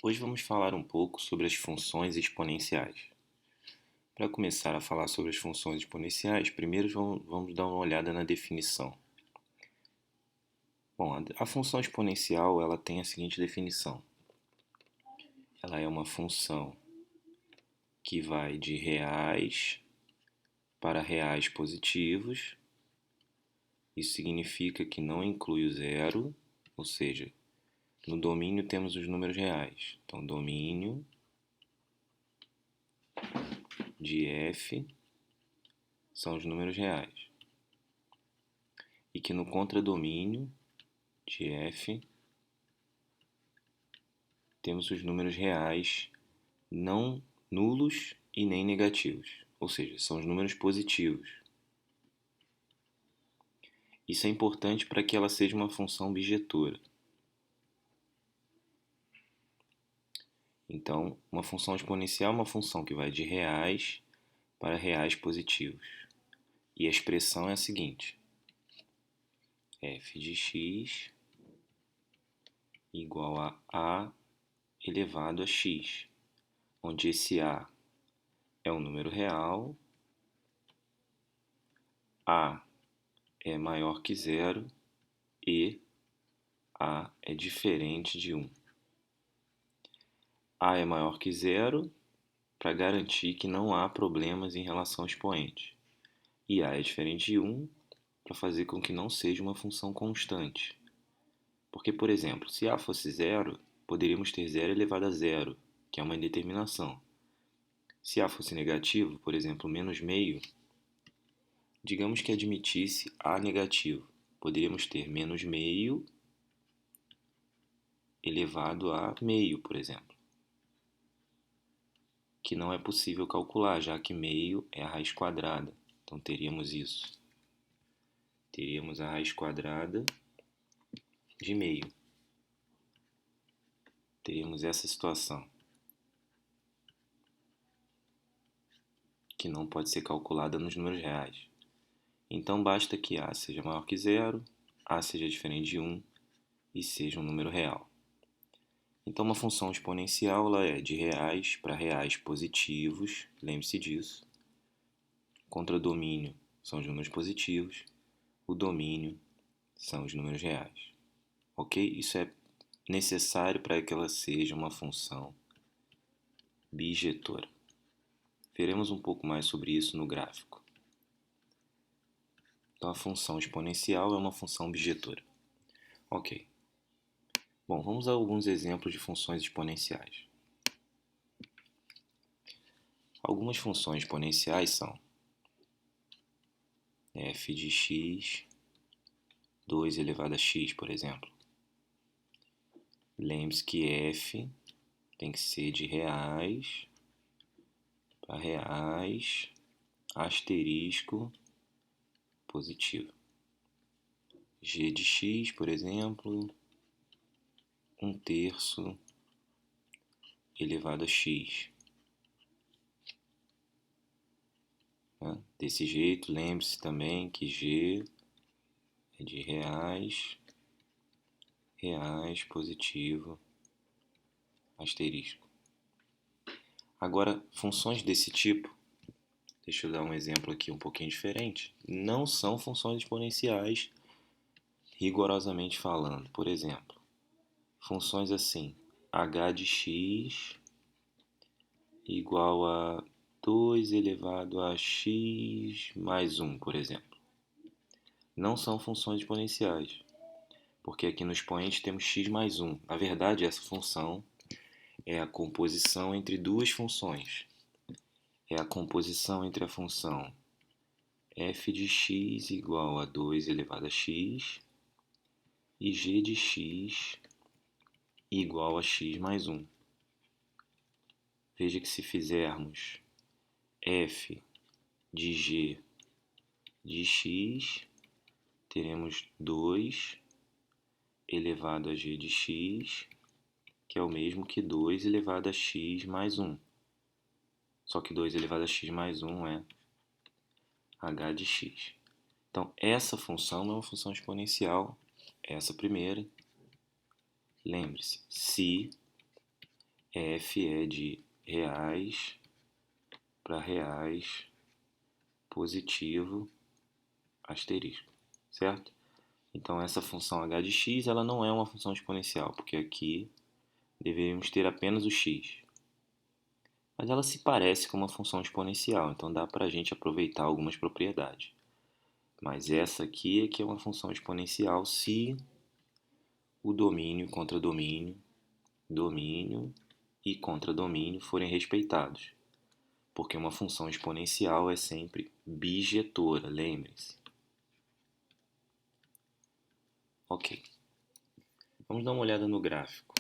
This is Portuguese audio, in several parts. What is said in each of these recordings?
Hoje vamos falar um pouco sobre as funções exponenciais. Para começar a falar sobre as funções exponenciais, primeiro vamos dar uma olhada na definição. Bom, a função exponencial ela tem a seguinte definição. Ela é uma função que vai de reais para reais positivos. Isso significa que não inclui o zero, ou seja, no domínio temos os números reais. Então, domínio de f são os números reais. E que no contradomínio de f temos os números reais não nulos e nem negativos, ou seja, são os números positivos. Isso é importante para que ela seja uma função bijetora. Então, uma função exponencial é uma função que vai de reais para reais positivos. E a expressão é a seguinte: f de x igual a elevado a x, onde esse a é um número real, a é maior que zero e a é diferente de 1. A é maior que zero para garantir que não há problemas em relação ao expoente. E a é diferente de 1 para fazer com que não seja uma função constante. Porque, por exemplo, se a fosse zero, poderíamos ter zero elevado a zero, que é uma indeterminação. Se a fosse negativo, por exemplo, menos meio, digamos que admitisse a negativo, poderíamos ter menos meio elevado a meio, por exemplo, que não é possível calcular, já que meio é a raiz quadrada. Então teríamos isso. Teríamos a raiz quadrada de meio. Teríamos essa situação, que não pode ser calculada nos números reais. Então basta que a seja maior que zero, a seja diferente de 1 e seja um número real. Então uma função exponencial ela é de reais para reais positivos, lembre-se disso. Contradomínio são os números positivos, o domínio são os números reais. Ok? Isso é necessário para que ela seja uma função bijetora. Veremos um pouco mais sobre isso no gráfico. Então, a função exponencial é uma função bijetora. Ok. Bom, vamos a alguns exemplos de funções exponenciais. Algumas funções exponenciais são f de x, 2 elevado a x, por exemplo. Lembre-se que f tem que ser de reais para reais, asterisco, positivo. G de x, por exemplo, 1/3 elevado a x. Desse jeito, lembre-se também que g é de reais, reais, positivo, asterisco. Agora, funções desse tipo, deixa eu dar um exemplo aqui um pouquinho diferente, não são funções exponenciais rigorosamente falando. Por exemplo, funções assim, h de x igual a 2 elevado a x mais 1, por exemplo. Não são funções exponenciais, porque aqui no expoente temos x mais 1. Na verdade, essa função é a composição entre duas funções. É a composição entre a função f de x igual a 2 elevado a x e g de x igual a x mais 1. Veja que se fizermos f de g de x, teremos 2 elevado a g de x, que é o mesmo que 2 elevado a x mais 1. Só que 2 elevado a x mais 1 é h de x. Então, essa função não é uma função exponencial, essa primeira. Lembre-se, se F é de reais para reais positivo asterisco, certo? Então essa função h de x ela não é uma função exponencial, porque aqui deveríamos ter apenas o x. Mas ela se parece com uma função exponencial, então dá para a gente aproveitar algumas propriedades. Mas essa aqui é que é uma função exponencial se o domínio e contradomínio, domínio e contradomínio forem respeitados. Porque uma função exponencial é sempre bijetora, lembre-se. Ok, vamos dar uma olhada no gráfico.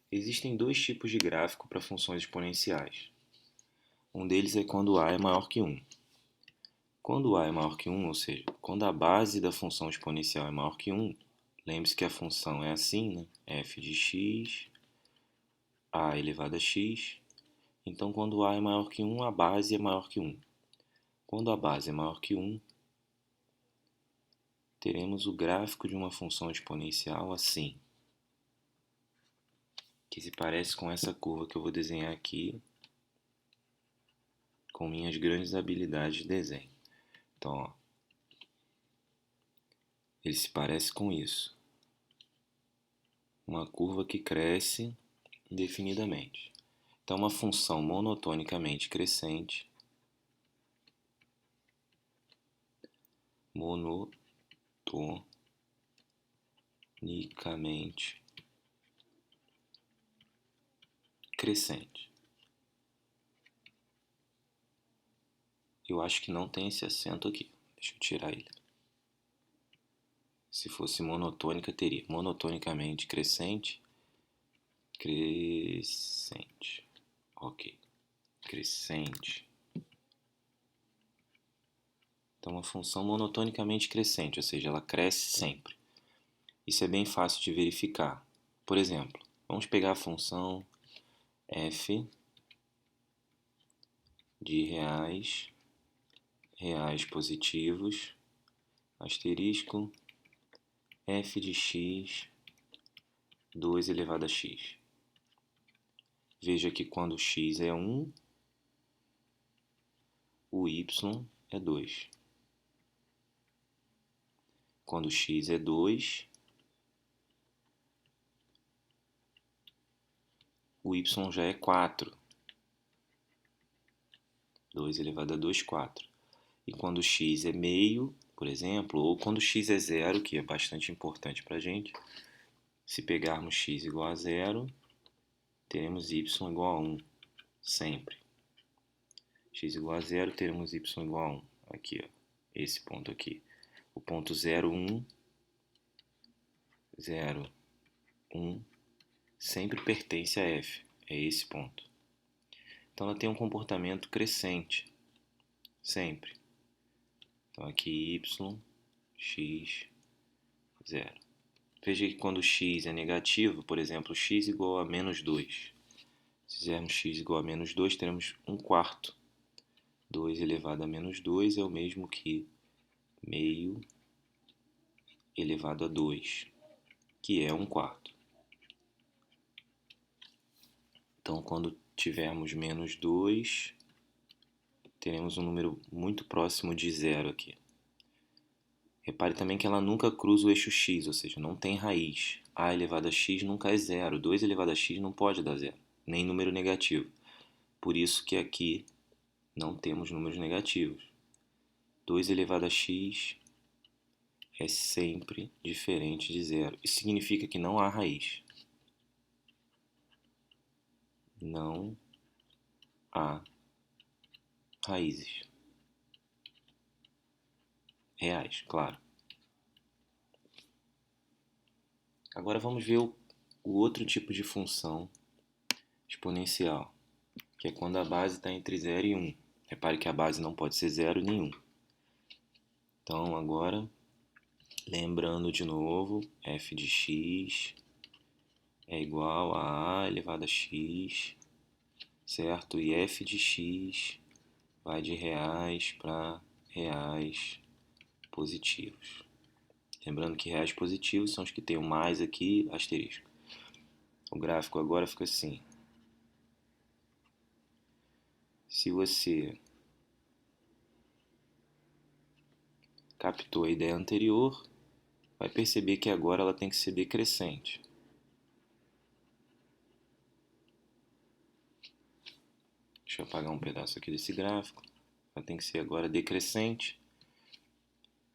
Existem dois tipos de gráfico para funções exponenciais. Um deles é quando a é maior que 1. Quando a é maior que 1, ou seja, quando a base da função exponencial é maior que 1, lembre-se que a função é assim, né? F de x, a elevado a x. Então, quando a é maior que 1, a base é maior que 1. Quando a base é maior que 1, teremos o gráfico de uma função exponencial assim, que se parece com essa curva que eu vou desenhar aqui com minhas grandes habilidades de desenho. Então, ó, ele se parece com isso. Uma curva que cresce indefinidamente. Então, uma função monotonicamente crescente, monotonicamente crescente. Eu acho que não tem esse acento aqui. Deixa eu tirar ele. Se fosse monotônica, teria monotonicamente crescente, crescente. Ok, crescente. Então, uma função monotonicamente crescente, ou seja, ela cresce sempre. Isso é bem fácil de verificar. Por exemplo, vamos pegar a função f de reais, reais positivos, asterisco, f de x, 2 elevado a x. Veja que quando x é 1, o y é 2. Quando x é 2, o y já é 4. 2 elevado a 2, 4. E quando x é meio, por exemplo, ou quando x é zero, que é bastante importante para a gente, se pegarmos x igual a zero, teremos y igual a 1, sempre. X igual a zero, teremos y igual a 1. Aqui, ó, esse ponto aqui. O ponto 0, 1, 0, 1, sempre pertence a f. É esse ponto. Então, ela tem um comportamento crescente, sempre. Então, aqui y, x, 0. Veja que quando x é negativo, por exemplo, x igual a menos 2. Se fizermos x igual a menos 2, teremos 1 quarto. 2 elevado a menos 2 é o mesmo que meio elevado a 2, que é 1 quarto. Então, quando tivermos menos 2, teremos um número muito próximo de zero aqui. Repare também que ela nunca cruza o eixo x, ou seja, não tem raiz. A elevado a x nunca é zero. 2 elevado a x não pode dar zero, nem número negativo. Por isso que aqui não temos números negativos. 2 elevado a x é sempre diferente de zero. Isso significa que não há raiz. Não há raízes reais, claro. Agora vamos ver o outro tipo de função exponencial, que é quando a base está entre 0 e 1. Repare que a base não pode ser 0 nem 1. Então, agora, lembrando de novo, f de x é igual a elevado a x, certo? E f de x vai de reais para reais positivos. Lembrando que reais positivos são os que tem o mais aqui, asterisco. O gráfico agora fica assim. Se você captou a ideia anterior, vai perceber que agora ela tem que ser decrescente. Deixa eu apagar um pedaço aqui desse gráfico. Ela tem que ser agora decrescente,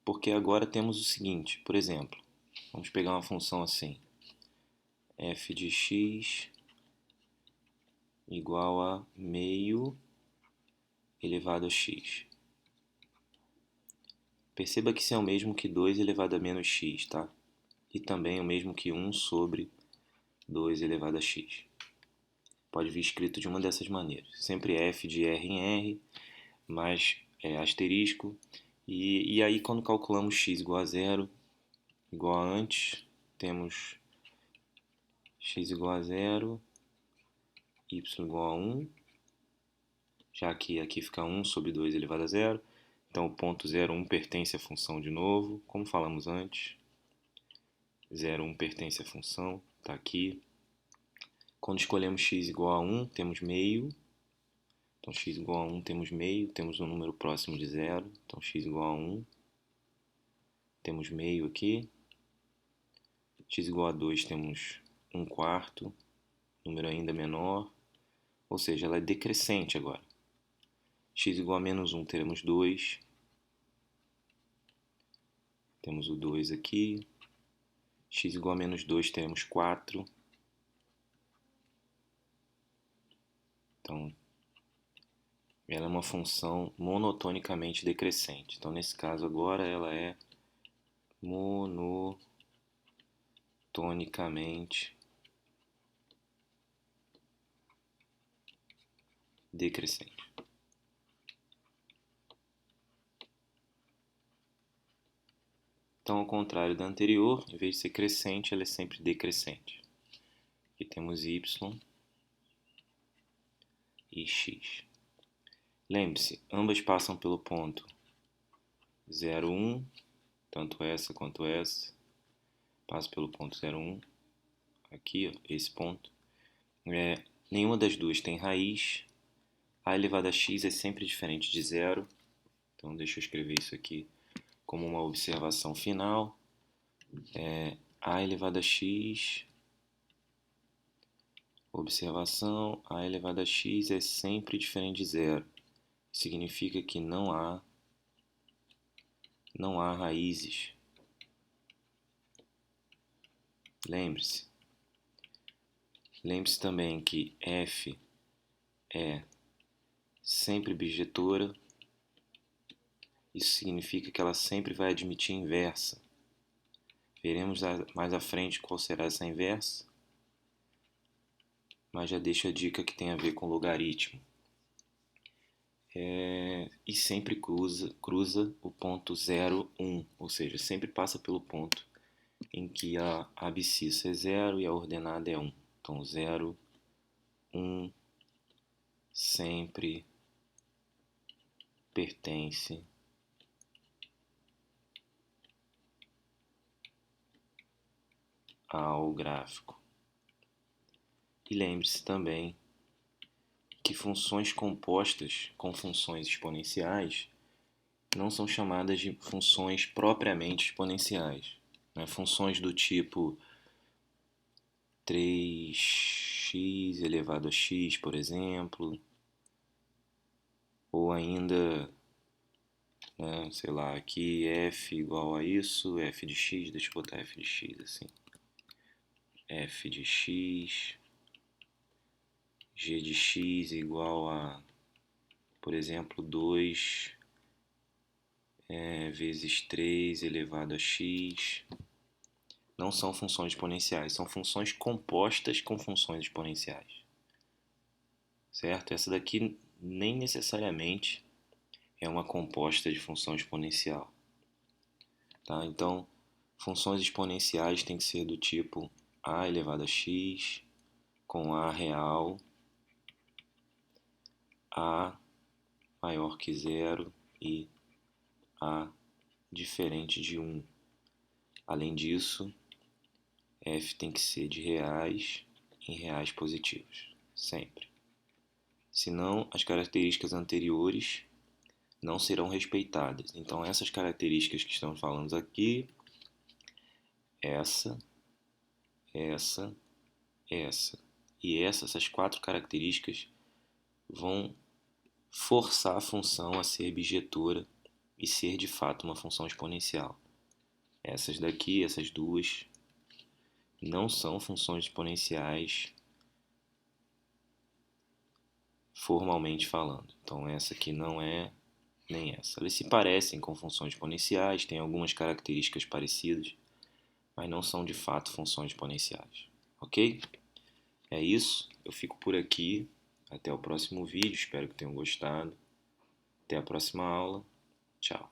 porque agora temos o seguinte, por exemplo, vamos pegar uma função assim, f de x igual a meio elevado a x. Perceba que isso é o mesmo que 2 elevado a menos x, tá? E também o mesmo que 1 sobre 2 elevado a x. Pode vir escrito de uma dessas maneiras. Sempre f de r em r, mais asterisco. E aí quando calculamos x igual a zero, igual a antes, temos x igual a zero, y igual a 1, já que aqui fica 1 sobre 2 elevado a zero. Então o ponto 0, 1 pertence à função de novo, como falamos antes. 0, 1 pertence à função, está aqui. Quando escolhemos x igual a 1, temos meio. Então x igual a 1 temos meio, temos um número próximo de zero. Então x igual a 1, temos meio aqui. X igual a 2 temos 1/4, número ainda menor. Ou seja, ela é decrescente agora. X igual a menos 1 teremos 2. Temos o 2 aqui. X igual a menos 2 teremos 4. Então, ela é uma função monotonicamente decrescente. Então, nesse caso agora, ela é monotonicamente decrescente. Então, ao contrário da anterior, em vez de ser crescente, ela é sempre decrescente. Aqui temos y e x. Lembre-se, ambas passam pelo ponto 0, 1, tanto essa quanto essa, passa pelo ponto 0, 1, aqui, ó, esse ponto. Nenhuma das duas tem raiz. A elevado a x é sempre diferente de zero. Então, deixa eu escrever isso aqui como uma observação final. A elevado a x, observação, a elevado a x é sempre diferente de zero. Significa que não há raízes. Lembre-se. Lembre-se também que f é sempre bijetora. Isso significa que ela sempre vai admitir inversa. Veremos mais à frente qual será essa inversa, mas já deixo a dica que tem a ver com logaritmo. E sempre cruza o ponto 0, 1, ou seja, sempre passa pelo ponto em que a abscissa é 0 e a ordenada é 1. Então 0, 1 sempre pertence ao gráfico. E lembre-se também que funções compostas com funções exponenciais não são chamadas de funções propriamente exponenciais. Né? Funções do tipo 3x elevado a x, por exemplo, ou ainda, né, sei lá, aqui f igual a isso, f de x, deixa eu botar f de x assim, f de x, g de x igual a, por exemplo, 2 vezes 3 elevado a x. Não são funções exponenciais, são funções compostas com funções exponenciais. Certo? Essa daqui nem necessariamente é uma composta de função exponencial. Tá? Então, funções exponenciais têm que ser do tipo a elevado a x com a real, a maior que zero e a diferente de 1. Além disso, f tem que ser de reais em reais positivos, sempre. Senão, as características anteriores não serão respeitadas. Então, essas características que estamos falando aqui, essa, essa, essas quatro características vão forçar a função a ser bijetora e ser de fato uma função exponencial. Essas daqui, essas duas, não são funções exponenciais formalmente falando. Então essa aqui não é nem essa. Elas se parecem com funções exponenciais, têm algumas características parecidas, mas não são de fato funções exponenciais. Ok? É isso. Eu fico por aqui. Até o próximo vídeo. Espero que tenham gostado. Até a próxima aula. Tchau.